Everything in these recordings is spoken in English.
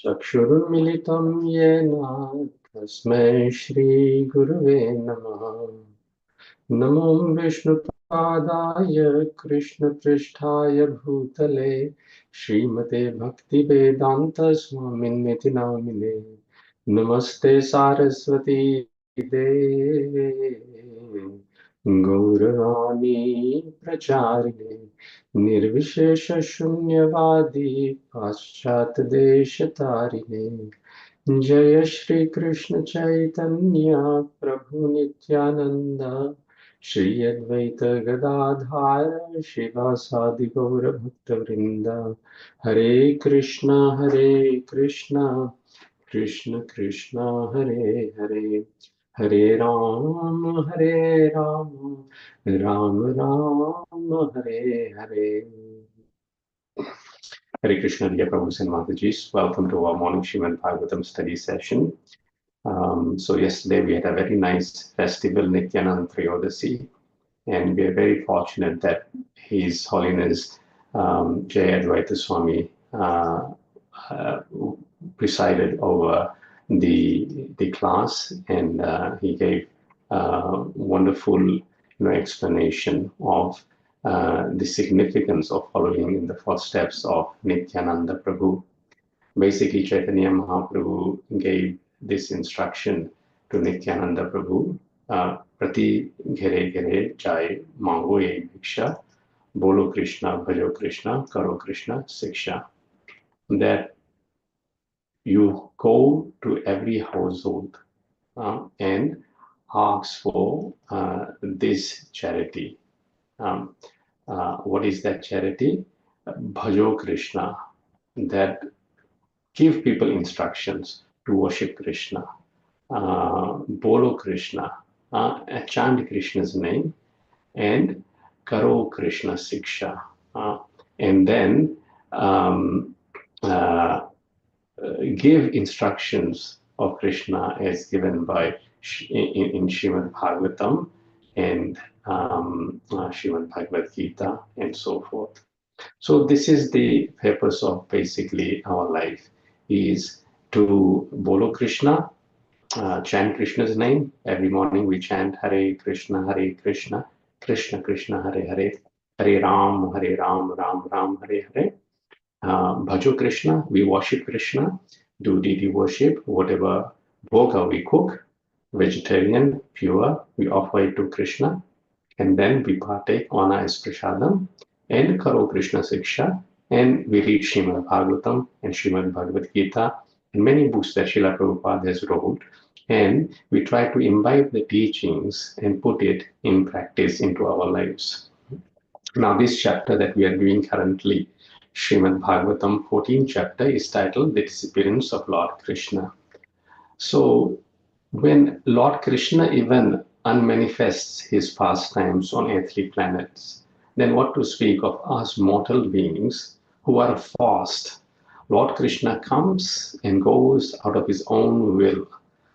चक्षुरुन्मिलितं येन तस्मै श्रीगुरवे नमः। नमो विष्णुपादाय कृष्णपृष्ठाय भूतले श्रीमते भक्तिवेदान्तस्वामिन्निति नामिने। नमस्ते सारस्वती देवे गौरवाणी प्रचारिणे निर्विशेषशून्यवादी पाश्चात्यदेशतारिणे। जय श्री कृष्ण चैतन्य प्रभु नित्यानंद श्री अद्वैत गदाधार शिवासादि गौर भक्त वृंद। हरे कृष्णा कृष्ण कृष्ण हरे हरे, हरे Ram Ram Ram Hare Hare. Hare Krishna, dear Prabhus and Matajis. Welcome to our morning Srimad Bhagavatam study session. So yesterday we had a very nice festival, Nityanand Triyodasi, and we are very fortunate that His Holiness Jaya Advaita Swami presided over the class, and he gave wonderful explanation of the significance of following in the footsteps of Nityananda Prabhu. Basically, Chaitanya Mahaprabhu gave this instruction to Nityananda Prabhu, Prati Ghere Ghere Jai Mango Ye Bhiksha, Bolo Krishna, Bhajo Krishna, Karo Krishna Siksha. That you go to every household and ask for this charity. What is that charity? Bhajo Krishna. That give people instructions to worship Krishna. Bolo Krishna, chant Krishna's name, and Karo Krishna Siksha. And then give instructions of Krishna as given by in Srimad Bhagavatam and Srimad Bhagavad Gita and so forth. So this is the purpose of basically our life, is to bolo Krishna, chant Krishna's name. Every morning we chant Hare Krishna, Krishna Krishna, Hare Hare, Hare Ram, Ram Ram, Hare Hare. Bhajo Krishna, we worship Krishna, do deity worship, whatever bhoga we cook, vegetarian, pure, we offer it to Krishna, and then we partake on as prasadam, and Karo Krishna Siksha, and we read Srimad Bhagavatam and Srimad Bhagavad Gita, and many books that Srila Prabhupada has wrote, and we try to imbibe the teachings and put it in practice into our lives. Now, this chapter that we are doing currently, Srimad Bhagavatam 14th chapter, is titled The Disappearance of Lord Krishna. So, when Lord Krishna even unmanifests his pastimes on earthly planets, then what to speak of us mortal beings who are forced? Lord Krishna comes and goes out of his own will.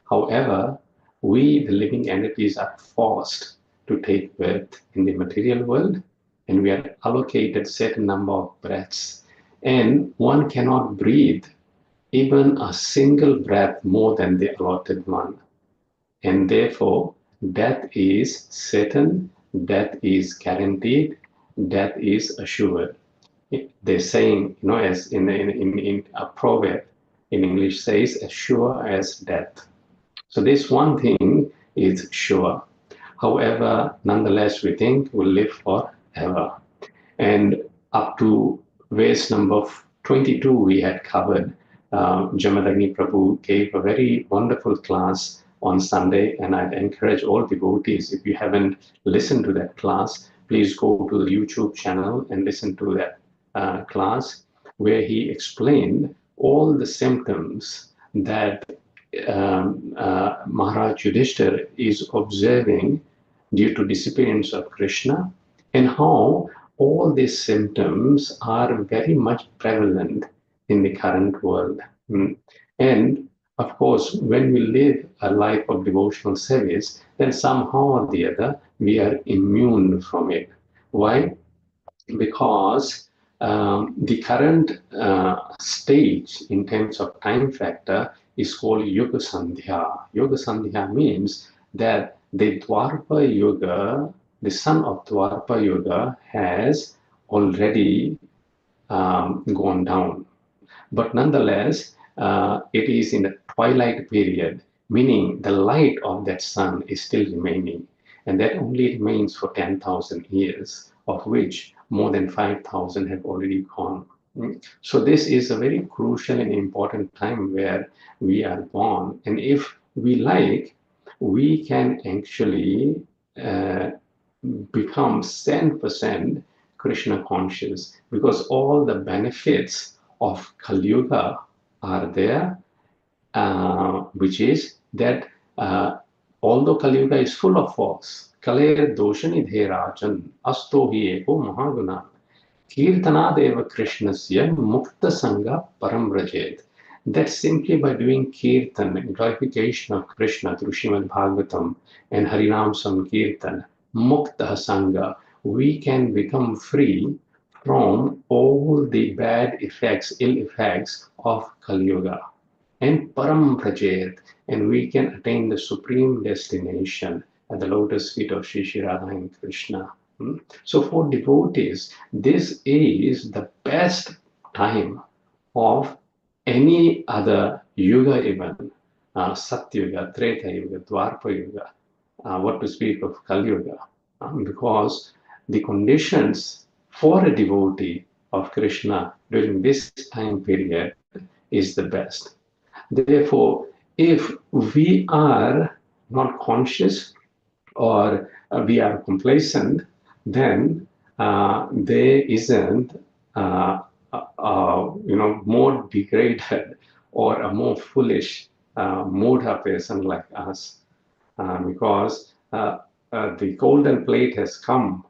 However, we, the living entities, are forced to take birth in the material world, and we are allocated certain number of breaths, and one cannot breathe even a single breath more than the allotted one. And therefore, death is certain, death is guaranteed, death is assured. They're saying, as in a proverb in English says, as sure as death. So this one thing is sure. However, nonetheless, we think we'll live forever. And up to verse number 22, we had covered. Jamadagni Prabhu gave a very wonderful class on Sunday, and I'd encourage all devotees, if you haven't listened to that class, please go to the YouTube channel and listen to that class, where he explained all the symptoms that Maharaj Yudhishthira is observing due to disappearance of Krishna, and how all these symptoms are very much prevalent in the current world. And of course, when we live a life of devotional service, then somehow or the other we are immune from it. Why? Because The current stage in terms of time factor is called Yuga Sandhya. Yuga Sandhya means that the Dwarpa Yuga, the son of Dwarpa Yuga, has already gone down. But nonetheless, it is in the twilight period, meaning the light of that sun is still remaining. And that only remains for 10,000 years, of which more than 5,000 have already gone. So this is a very crucial and important time where we are born. And if we like, we can actually become 10% Krishna conscious, because all the benefits of Kali Yuga are there, which is that although Kali Yuga is full of faults, Kaler Doshani Dherajan Asto Hi Eko Mahaguna Kirtanadeva Krishnasya Mukta Sangha Param Rajet. That simply by doing Kirtan and glorification of Krishna through Srimad Bhagavatam and Harinam Sankirtan, Mukta Sangha, we can become free from all the bad effects, ill effects of Kali Yuga. And Param Prajet, and we can attain the supreme destination at the lotus feet of Sri Sri Radha and Krishna. So for devotees, this is the best time of any other yuga even, Satyuga, Treta Yuga, Dwarpa Yuga, what to speak of Kali Yuga, because the conditions for a devotee of Krishna during this time period is the best. Therefore, if we are not conscious or we are complacent, then there isn't more degraded or a more foolish mood person like us, because the golden plate has come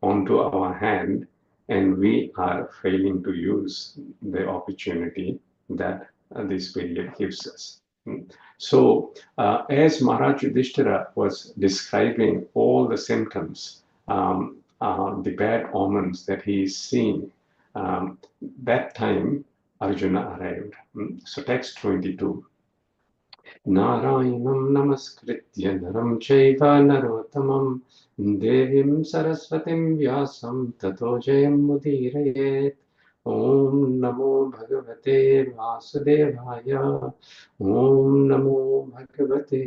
onto our hand and we are failing to use the opportunity that this period gives us. So as Maharaj Yudhishthira was describing all the symptoms, the bad omens that he is seeing, that time Arjuna arrived. So text 22. Narayanam namaskritya naram chaiva narottamam devim saraswatim vyasam tato jayam mudirayet. Om Namo Bhagavate Vasudevaya. Om Namo Bhagavate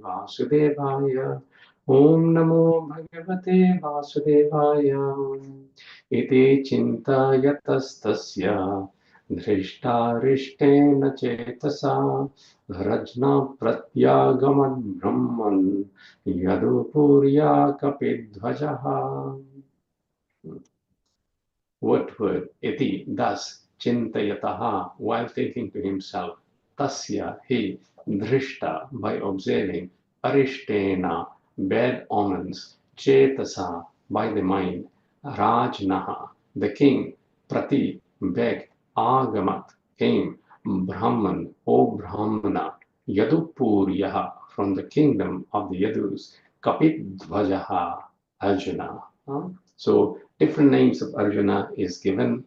Vasudevaya. Om Namo Bhagavate Vasudevaya. Iti chintayatastasya dhrishtarishten chetasa rajna pratyagamad brahman yadupurya kapidhvajaha. Word, iti, thus, chintayataha, while thinking to himself, tasya, he, drishta, by observing, arishtena, bad omens, chetasa, by the mind, rajnaha, the king, prati, beg, agamat, came, brahman, O brahmana, yadupuryaha, from the kingdom of the Yadus, kapidvajaha, Arjuna. So different names of Arjuna is given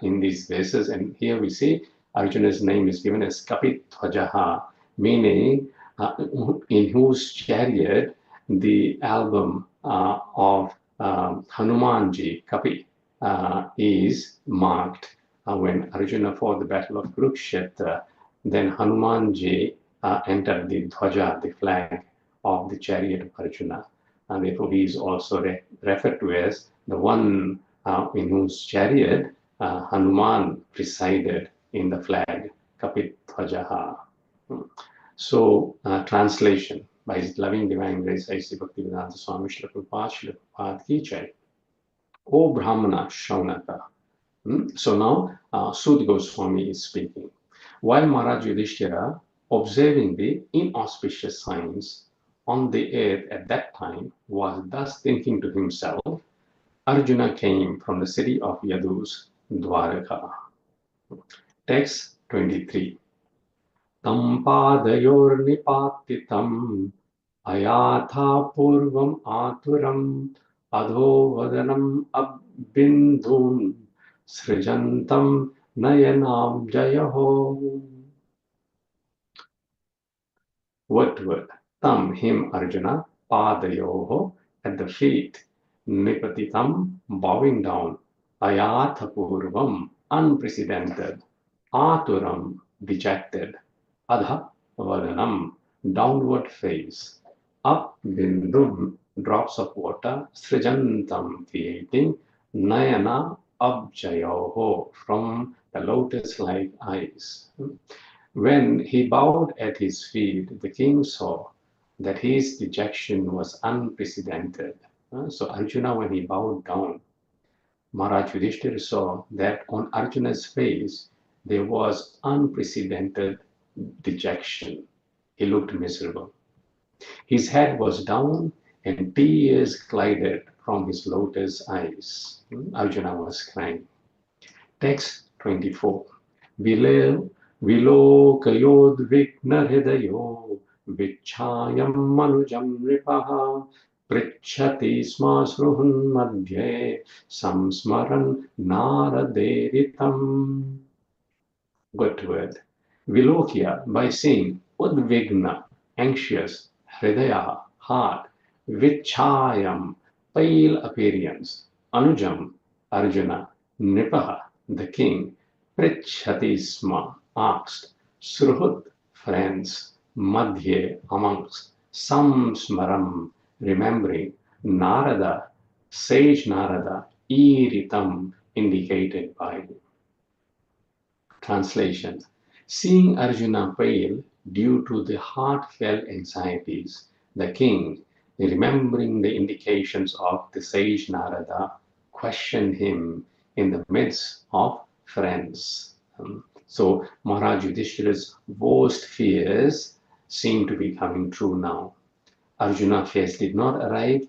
in these verses, and here we see Arjuna's name is given as Kapidhvajaha, meaning in whose chariot the album of Hanumanji, Kapi, is marked. When Arjuna fought the battle of Kurukshetra, then Hanumanji entered the dhwaja, the flag of the chariot of Arjuna. And therefore he is also referred to as the one in whose chariot Hanuman presided in the flag, Kapidhvajaha. So translation by His loving divine grace, A.C. Bhaktivedanta Swami Śrīla Prabhupada ki jai. O Brahmana Shaunaka. So now Sud Goswami is speaking. While Maharaj Yudhishthira, observing the inauspicious signs on the earth at that time, was thus thinking to himself, Arjuna came from the city of Yadus, Dwaraka. Text 23. Tam padayor nipatitam ayatha purvam aturam adho vadanam bindum srijantam nayanam jayaho. Word to word. Tam, him, Arjuna, padayoho, at the feet, nipatitam, bowing down, ayatapurvam, unprecedented, aturam, dejected, adha, vadanam, downward face, up, bindum, drops of water, srijantam, creating, nayana, abjayoho, from the lotus-like eyes. When he bowed at his feet, the king saw that his dejection was unprecedented. So Arjuna, when he bowed down, Maharaj Yudhishthira saw that on Arjuna's face there was unprecedented dejection. He looked miserable. His head was down and tears glided from his lotus eyes. Arjuna was crying. Text 24. Vilokayodvignahridayo vichayam manujam ripaha pritchati sma sruhun madhye samsmaran naraderitam. Good word. Vilokya, by seeing, udvigna, anxious, hridaya, heart, vichayam, pale appearance, anujam, Arjuna, nipaha, the king, pritchati sma, asked, sruhut, friends, madhye, amongst, samsmaram, remembering, narada, sage Narada, iritam, indicated by. Translation. Seeing Arjuna pale due to the heartfelt anxieties, the king, remembering the indications of the sage Narada, questioned him in the midst of friends. So Maharaj Yudhishthira's worst fears seem to be coming true now. Arjuna first did not arrive.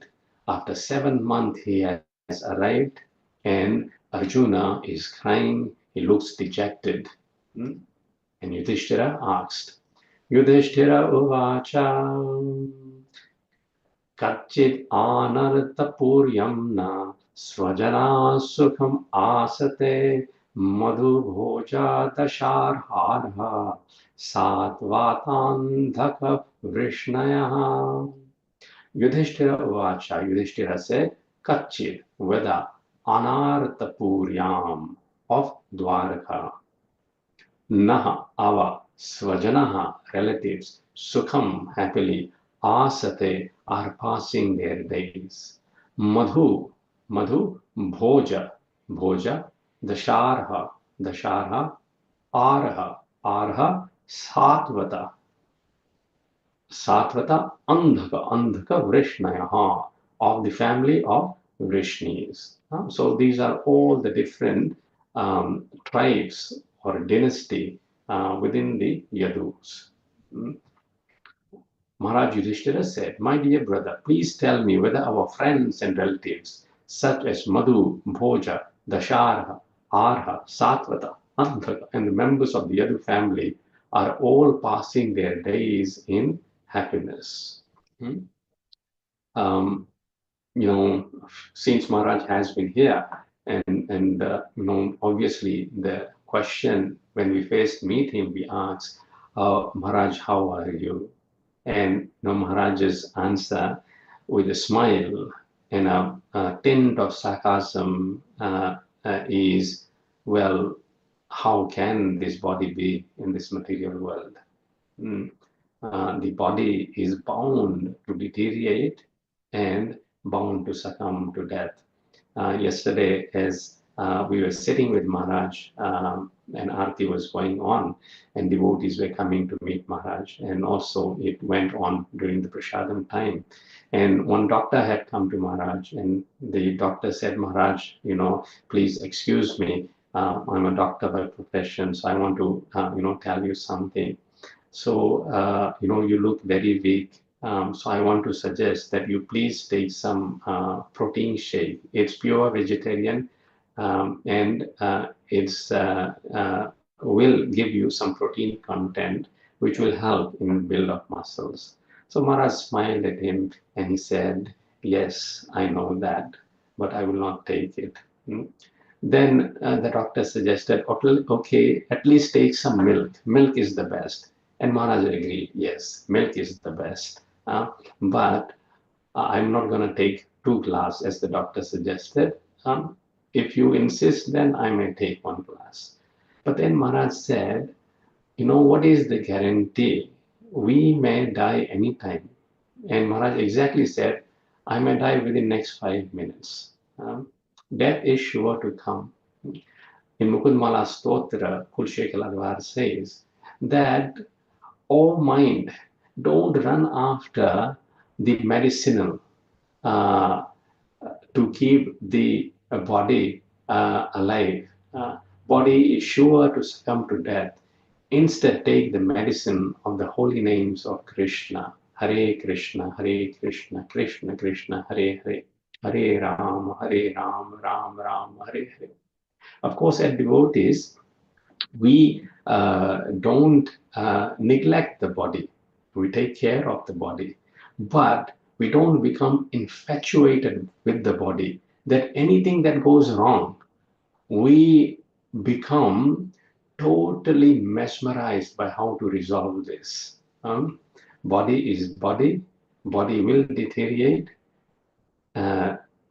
After 7 months he has arrived, and Arjuna is crying. He looks dejected. And Yudhishthira asked, Yudhishthira uvacha kachit anartapuryam na swajana sukham asate madhubhoja dasharharha satvatandhaka vrishnaya. Yudhishthira uvacha, Yudhishthira said, kachit, whether anartapuryam, of Dwarka, Naha, our Svajanaha, relatives, Sukham, happily, Asate, are passing their days. Madhu, Bhoja, Dasharha, Arha, Satvata, Andhaka, Vrishnayaha, of the family of Vrishnis. So these are all the different tribes or dynasty within the Yadus. Maharaj Yudhishthira said, my dear brother, please tell me whether our friends and relatives, such as Madhu, Bhoja, Dasharha, Arha, Satvata, Andhaka, and the members of the Yadu family are all passing their days in happiness. Since Maharaj has been here, and obviously the question when we first meet him, we ask, Maharaj, how are you? And Maharaj's answer with a smile and a tint of sarcasm is, well, how can this body be in this material world? The body is bound to deteriorate and bound to succumb to death. Yesterday, as we were sitting with Maharaj, and Aarti was going on, and devotees were coming to meet Maharaj, and also it went on during the Prasadam time. And one doctor had come to Maharaj, and the doctor said, Maharaj, please excuse me, I'm a doctor by profession, so I want to, tell you something. So, you look very weak. So I want to suggest that you please take some protein shake. It's pure vegetarian, and it's will give you some protein content, which will help in build of muscles. So Maharaj smiled at him and he said, yes, I know that, but I will not take it. Hmm? Then the doctor suggested, okay, at least take some milk. Milk is the best. And Maharaj agreed, yes, milk is the best. But I'm not going to take 2 glasses as the doctor suggested. If you insist, then I may take 1 glass. But then Maharaj said, what is the guarantee? We may die anytime. And Maharaj exactly said, I may die within next 5 minutes. Death is sure to come. In Mukundmala Stotra, Kulshekaladvar says that, oh mind, don't run after the medicinal uh, to keep the body alive. Body is sure to succumb to death. Instead, take the medicine of the holy names of Krishna. Hare Krishna, Krishna Krishna, Hare Hare. Hare Ram, Ram Ram, Hare Hare. Of course, as devotees, we don't neglect the body. We take care of the body, but we don't become infatuated with the body. That anything that goes wrong, we become totally mesmerized by how to resolve this. Body is body, body will deteriorate.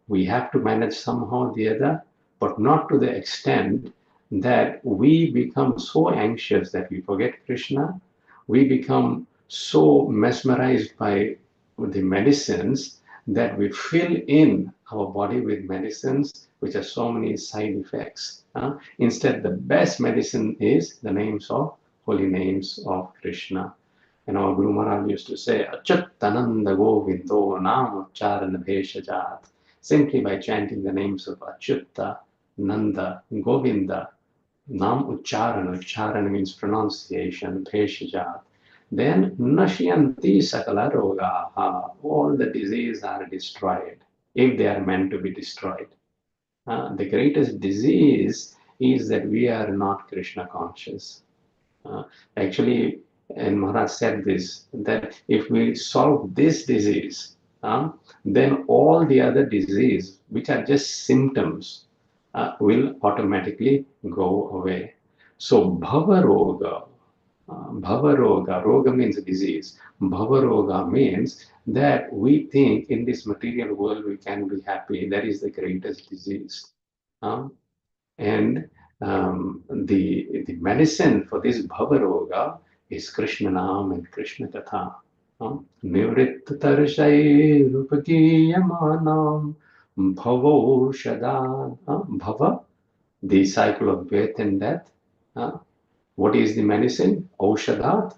We have to manage somehow or the other, but not to the extent that we become so anxious that we forget Krishna. We become so mesmerized by the medicines that we fill in our body with medicines which have so many side effects. Instead, the best medicine is the holy names of Krishna. And our Guru Maharaj used to say, Achyutananda Govindo Nam Ucharana Bheshajat. Simply by chanting the names of Achyuta, Nanda, Govinda, Nam Ucharana. Ucharana means pronunciation, Bheshajat. Then Nashyanti Sakala Rogaha. All the diseases are destroyed if they are meant to be destroyed. The greatest disease is that we are not Krishna conscious. Actually, and Maharaj said this, that if we solve this disease, then all the other diseases, which are just symptoms, will automatically go away. So Bhavaroga means disease. Bhavaroga means that we think in this material world we can be happy. That is the greatest disease. And the medicine for this Bhavaroga is Krishna Nam and Krishna Katha. Nivritta Tarshai Rupakiyamanam Bhavo Shada. Bhava, the cycle of birth and death. What is the medicine? Aushadat.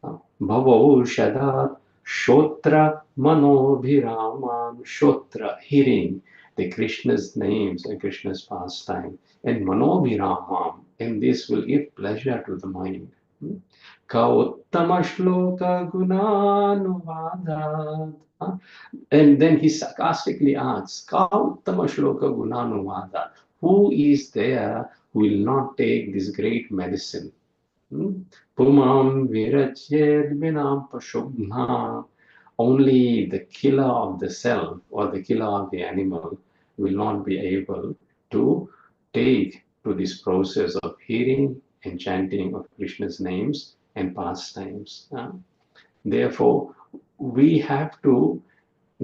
Bhavo Shadat. Shotra Manobhiraman. Shotra, hearing the Krishna's names and Krishna's pastime. And Manobhiramam, and this will give pleasure to the mind. Ka uttama shloka gunanuvadat. And then he sarcastically asks, Ka uttama shloka gunanuvadat. Who is there who will not take this great medicine? Pumam virached vinam pashubhna. Only the killer of the self or the killer of the animal will not be able to take to this process of hearing and chanting of Krishna's names and pastimes. Therefore, we have to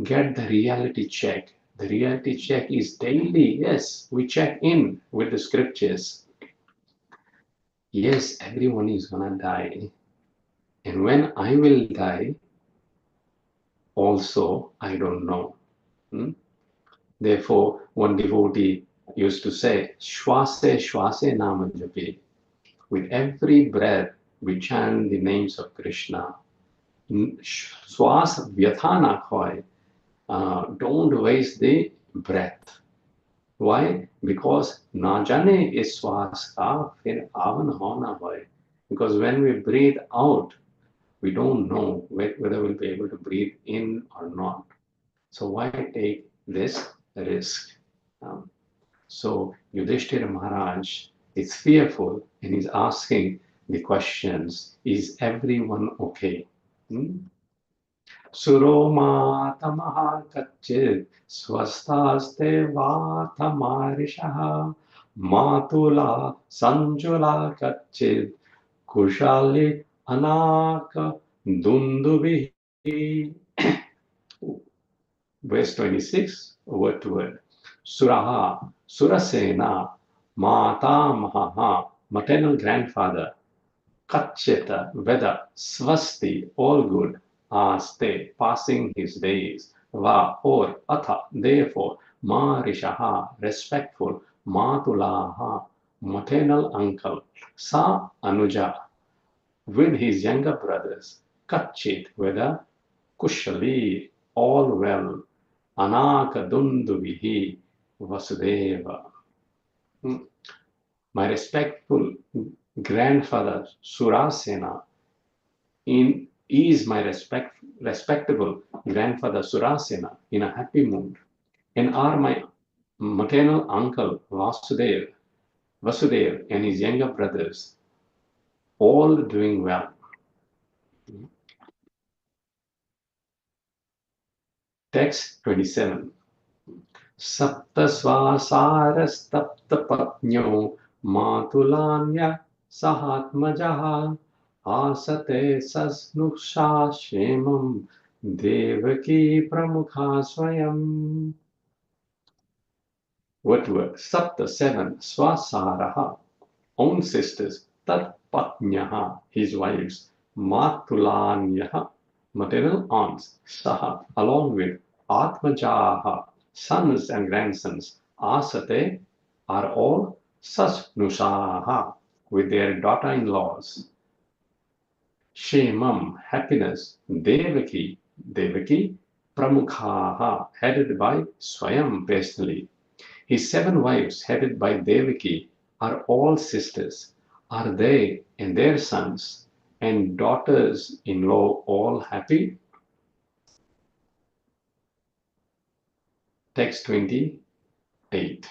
get the reality check. The reality check is daily. Yes, we check in with the scriptures. Yes, everyone is gonna die. And when I will die, also, I don't know. Therefore, one devotee used to say, Shwase Shwase Nama Japi. With every breath, we chant the names of Krishna. Swas Vyatha na khoy. Don't waste the breath. Why? Because na jane is swas ka fir avan ho na hoy. Because when we breathe out, we don't know whether we'll be able to breathe in or not. So why take this risk? So Yudhishthira Maharaj is fearful and is asking the questions, is everyone okay? Suromātamaha kachid svastaste vātamarishaha Mātula sanjula kachid kushali anaka dundubihi. Verse 26, word to word. Suraha, Surasena, Mata Mahaha, maternal grandfather, Kacheta, weather, Swasti, all good, Aste, passing his days, Va, or, Atha, therefore, Marishaha, respectful, Matulaha, maternal uncle, Sa Anuja, with his younger brothers, Kachit, weather, Kushali, all well, Anakadunduvihi Vasudeva. My respectful grandfather Surasena is my respectable grandfather Surasena in a happy mood, and are my maternal uncle Vasudev and his younger brothers all doing well. Text 27. Saptasvasarastaptapatnyo matulanya sahatmajaha asate sasnuksha shemam devaki pramukha swayam. What word? Sapta, 7. Swasaraha, own sisters. Tat patnyaha, his wives. Matulanyaha, maternal aunts. Saha, along with. Atmajaha, sons and grandsons. Asate, are all. Sasnushaha, with their daughter-in-laws. Shemam, happiness. Devaki, Pramukhaha, headed by Swayam personally. His 7 wives, headed by Devaki, are all sisters. Are they and their sons and daughters-in-law all happy? Text 28.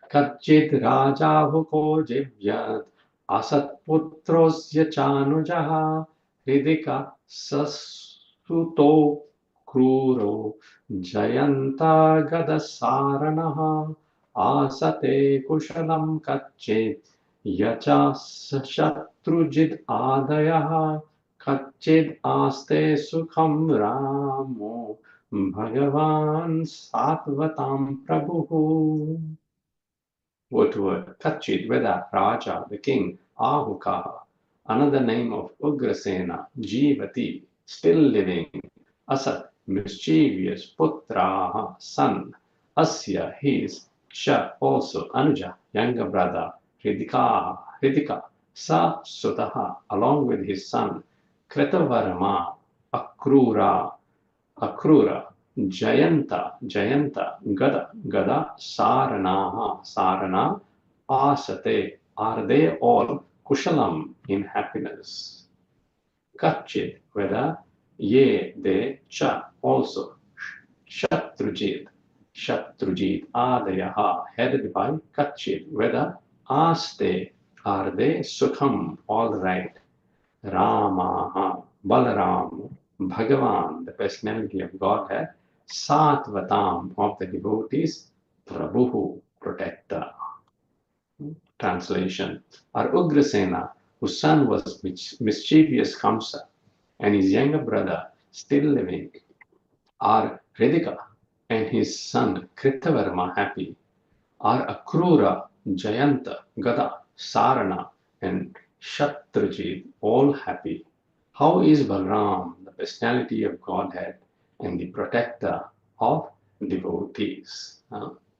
Kachit rajahuko jivyat asatputrosya chanujaha hridika sasuto kruro jayanta gadasaranaha asate kushalam kachit yacha shatrujit adayaha kachit aste sukham ramo bhagavan satvatam prabhu. Word to word. Kachit, Veda, Raja, the king, Ahukaha, another name of Ugrasena, Jivati, still living, Asat, mischievous, Putraha, son, Asya, his, Ksha, also, Anuja, younger brother, Hridika, Sa Sutaha, along with his son, Kritavarma, Akrura, Jayanta, Gada, Sarana, Asate, are they all Kushalam in happiness? Kachit, whether, ye, they, cha, also, Shatrujit, Adayaha, headed by Kachit, whether, Aste, are they Sukham, all right, Ramaha, Balaram, Bhagavan, the personality of Godhead, Satvatam, of the devotees, Prabhu, protector. Translation. Are Ugrasena, whose son was mischievous Kamsa, and his younger brother still living, are Hridika and his son Kritavarma happy, are Akrura, Jayanta, Gada, Sarana, and Shatrujit all happy. How is Balram, the personality of Godhead and the protector of devotees?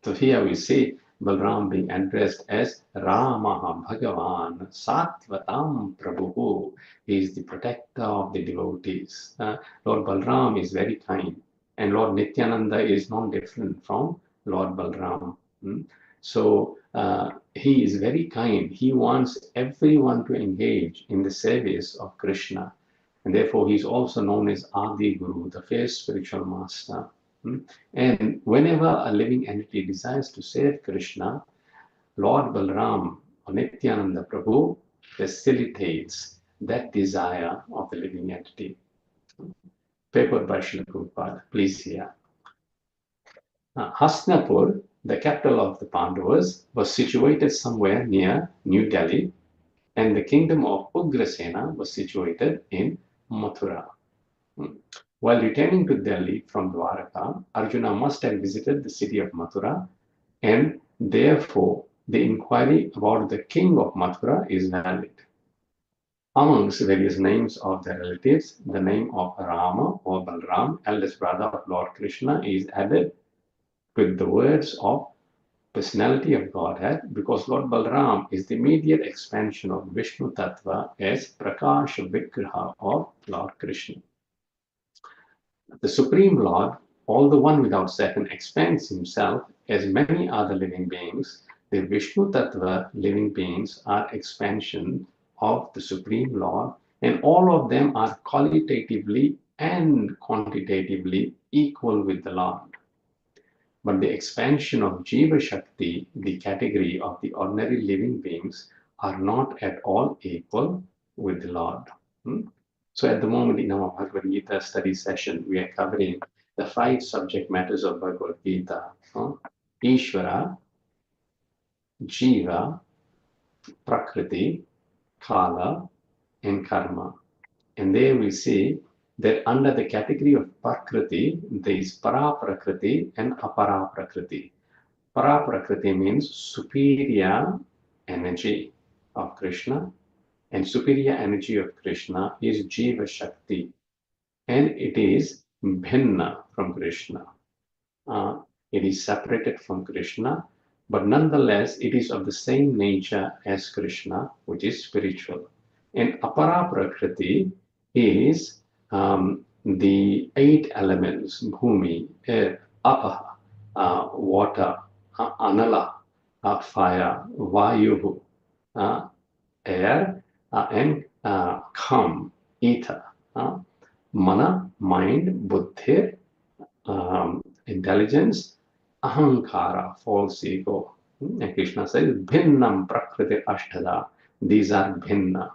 So here we see Balram being addressed as Ramaha Bhagavan Satvatam Prabhu. He is the protector of the devotees. Lord Balram is very kind, and Lord Nityananda is not different from Lord Balram. So he is very kind. He wants everyone to engage in the service of Krishna. And therefore, he is also known as Adi Guru, the first spiritual master. And whenever a living entity desires to serve Krishna, Lord Balram or Nityananda Prabhu facilitates that desire of the living entity. paper by Srila Prabhupada. Please hear. Hastinapur, the capital of the Pandavas, was situated somewhere near New Delhi, and the kingdom of Ugrasena was situated in Mathura. While returning to Delhi from Dwaraka, Arjuna must have visited the city of Mathura, and therefore the inquiry about the king of Mathura is valid. Amongst various names of the relatives, the name of Rama or Balram, eldest brother of Lord Kṛṣṇa, is added with the words of personality of Godhead, because Lord Balram is the immediate expansion of Vishnu Tattva as Prakash Vigraha of Lord Kṛṣṇa. The Supreme Lord, all the one without second, expands himself as many other living beings. The Vishnu Tattva living beings are expansion of the Supreme Lord, and all of them are qualitatively and quantitatively equal with the Lord. But the expansion of Jiva Shakti, the category of the ordinary living beings, are not at all equal with the Lord. So at the moment in our Bhagavad Gita study session, we are covering the 5 subject matters of Bhagavad Gita. Ishvara, Jiva, Prakriti, Kala, and Karma. And there we see that under the category of Prakriti, there is Para Prakriti and Apara Prakriti. Para Prakriti means superior energy of Krishna, and superior energy of Krishna is Jiva Shakti, and it is bhinna from Krishna. It is separated from Krishna, but nonetheless it is of the same nature as Krishna, which is spiritual. And Apara Prakriti is the 8 elements: Bhumi, air, Apaha, water, Anala, fire, Vayu, air, and Kham, ether, Mana, mind, Buddhi, intelligence, Ahankara, false ego. And Krishna says, Bhinnam Prakriti Ashtada. These are Bhinna.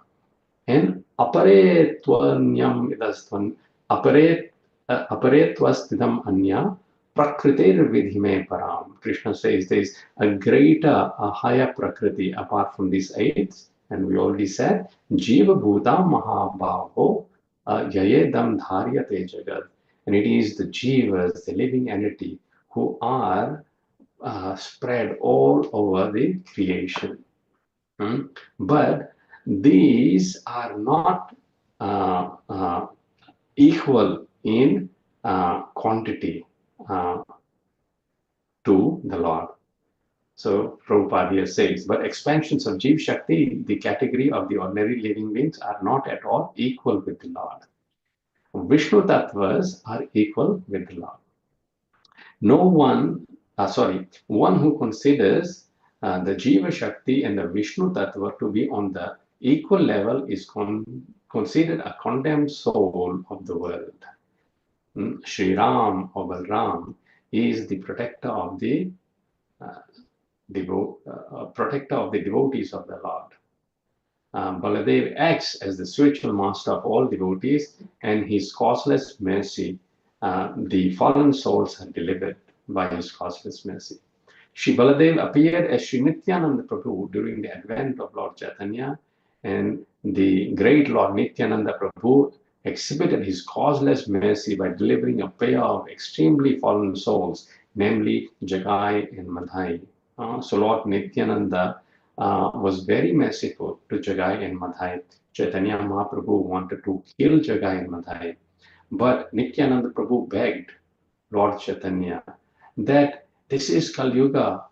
And Aparetvanyam idastvan, Aparetvastidam Anya, Prakritir Vidhime Param. Krishna says there is a greater, a higher Prakriti apart from these 8. And we already said, Jiva Bhuta Mahabhavo Yayedam Dharyate Jagat. And it is the Jivas, the living entity, who are spread all over the creation. But these are not equal in quantity to the Lord. So Prabhupada says, but expansions of Jiva Shakti, the category of the ordinary living beings, are not at all equal with the Lord. Vishnu Tattvas are equal with the Lord. One who considers the Jiva Shakti and the Vishnu Tattva to be on the equal level is considered a condemned soul of the world. Sri Ram or Balram is the protector of the devotees of the Lord. Baladev acts as the spiritual master of all devotees, and his causeless mercy, the fallen souls are delivered by his causeless mercy. Shri Baladev appeared as Shri Nityananda Prabhu during the advent of Lord Chaitanya, and the great Lord Nityananda Prabhu exhibited his causeless mercy by delivering a pair of extremely fallen souls, namely Jagai and Madhai. So Lord Nityananda was very merciful to Jagai and Madhai. Chaitanya Mahaprabhu wanted to kill Jagai and Madhai, but Nityananda Prabhu begged Lord Chaitanya that this is Kali Yuga.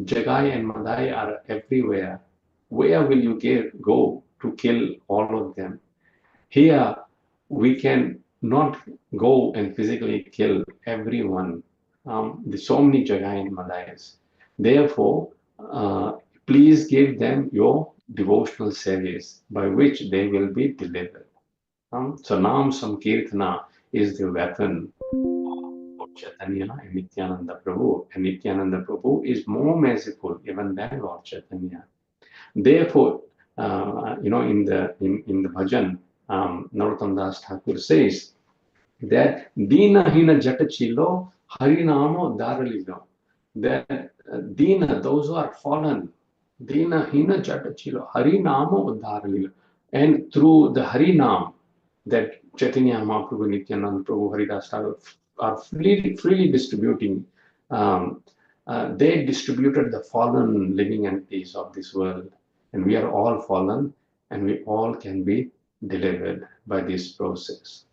Jagai and Madhai are everywhere. Where will you go to kill all of them? Here, we can not go and physically kill everyone. There's so many Jagai and Madhais. Therefore, please give them your devotional service by which they will be delivered. So Nam Samkirtana is the weapon of Chaitanya and Nityananda Prabhu. And Nityananda Prabhu is more merciful even than Lord Chaitanya. Therefore, in the bhajan, Narottam Das Thakur says that Dina Hina Jatachilo, Harinamo Daralilo. That Dina, those who are fallen, Dina Hina Jatachilo, Harinamo Daralilo. And through the Harinam, that Chaitanya Mahaprabhu, Nityananda Prabhu, Haridas Thakur are freely distributing. They distributed the fallen living entities of this world. And we are all fallen, and we all can be delivered by this process.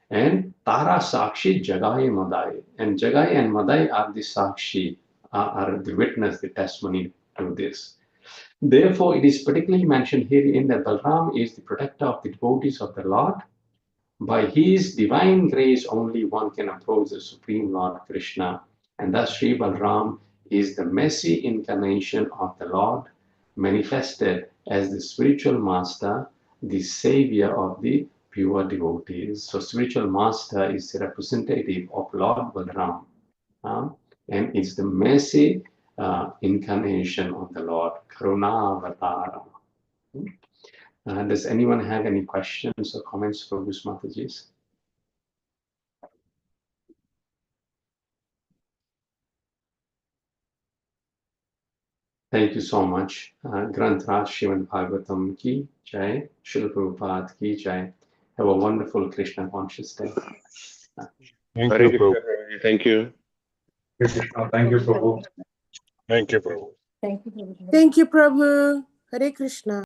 And Tara Sakshi Jagai Madai. And Jagai and Madai are the Sakshi, are the witness, the testimony to this. Therefore, it is particularly mentioned herein that Balram is the protector of the devotees of the Lord. By his divine grace, only one can approach the Supreme Lord Krishna. And thus Sri Balram is the messy incarnation of the Lord, manifested as the spiritual master, the savior of the pure devotees. So spiritual master is the representative of Lord Balram. And it's the messy incarnation of the Lord, Kṛṣṇa Avatara. Does anyone have any questions or comments for Gus Mataji's? Thank you so much. Granth Raj Srimad Bhagavatam ki jai, Srila Prabhupada ki jai. Have a wonderful Krishna conscious day. Thank Hare you, Krishna, Prabhu. Prabhuji. Thank you. Hare Krishna. Thank you, Prabhu. Thank you, Prabhu. Thank you, Prabhu. Hare Krishna.